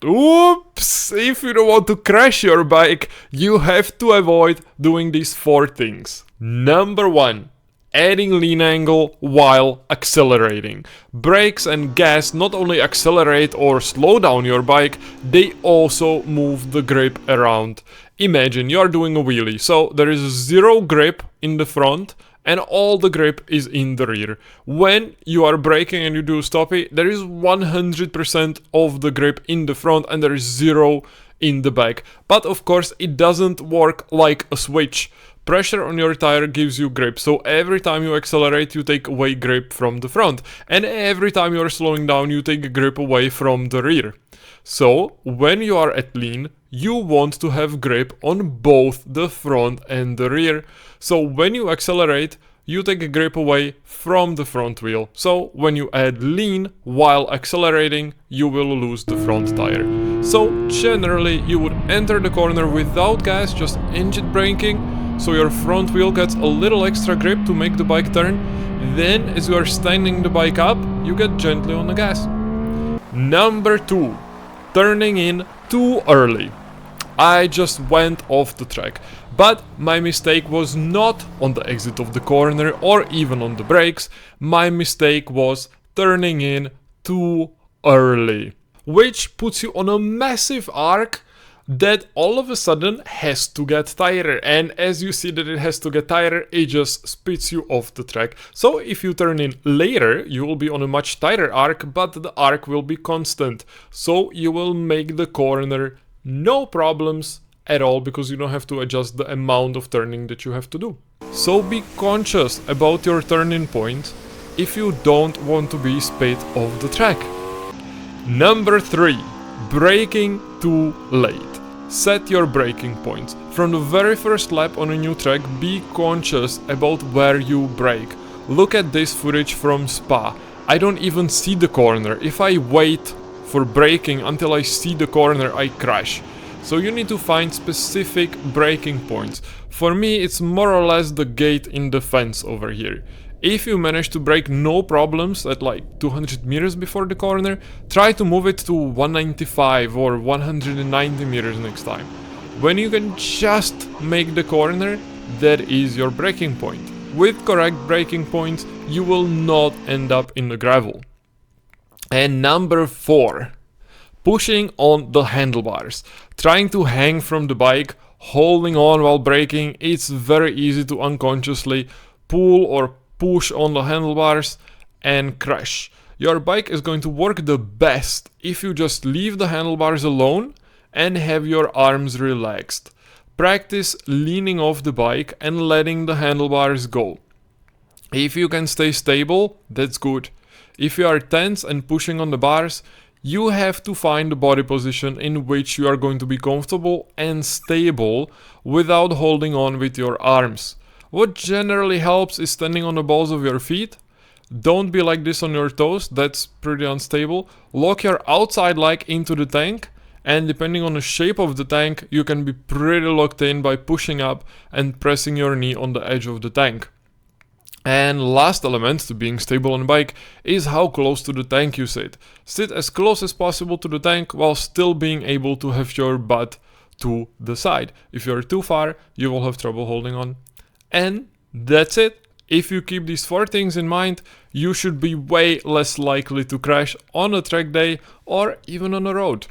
Oops! If you don't want to crash your bike, you have to avoid doing these 4 things. Number 1. Adding lean angle while accelerating. Brakes and gas not only accelerate or slow down your bike, they also move the grip around. Imagine you're doing a wheelie, so there is 0 grip in the front and all the grip is in the rear. When you are braking and you do stoppie, there is 100% of the grip in the front and there is 0 in the back. But of course it doesn't work like a switch. Pressure on your tire gives you grip, so every time you accelerate you take away grip from the front, and every time you are slowing down you take grip away from the rear. So when you are at lean, you want to have grip on both the front and the rear. So when you accelerate, you take a grip away from the front wheel. So when you add lean while accelerating, you will lose the front tire. So generally you would enter the corner without gas, just engine braking, so your front wheel gets a little extra grip to make the bike turn. Then as you are standing the bike up, you get gently on the gas. Number 2. Turning in too early. I just went off the track, but my mistake was not on the exit of the corner or even on the brakes. My mistake was turning in too early, which puts you on a massive arc that all of a sudden has to get tighter, and as you see that it has to get tighter, it just spits you off the track. So if you turn in later, you will be on a much tighter arc, but the arc will be constant, so you will make the corner no problems at all because you don't have to adjust the amount of turning that you have to do. So be conscious about your turning point if you don't want to be spit off the track. Number 3. Braking too late. Set your braking points. From the very first lap on a new track, be conscious about where you brake. Look at this footage from Spa. I don't even see the corner. If I wait for braking until I see the corner, I crash. So you need to find specific braking points. For me, it's more or less the gate in the fence over here. If you manage to brake no problems at like 200 meters before the corner, try to move it to 195 or 190 meters next time. When you can just make the corner, that is your braking point. With correct braking points, you will not end up in the gravel. And number 4, pushing on the handlebars. Trying to hang from the bike, holding on while braking, it's very easy to unconsciously pull or push on the handlebars and crash. Your bike is going to work the best if you just leave the handlebars alone and have your arms relaxed. Practice leaning off the bike and letting the handlebars go. If you can stay stable, that's good. If you are tense and pushing on the bars, you have to find the body position in which you are going to be comfortable and stable without holding on with your arms. What generally helps is standing on the balls of your feet. Don't be like this on your toes, that's pretty unstable. Lock your outside leg into the tank, and depending on the shape of the tank, you can be pretty locked in by pushing up and pressing your knee on the edge of the tank. And last element to being stable on a bike is how close to the tank you sit. Sit as close as possible to the tank while still being able to have your butt to the side. If you're too far, you will have trouble holding on. And that's it. If you keep these 4 things in mind, you should be way less likely to crash on a track day or even on a road.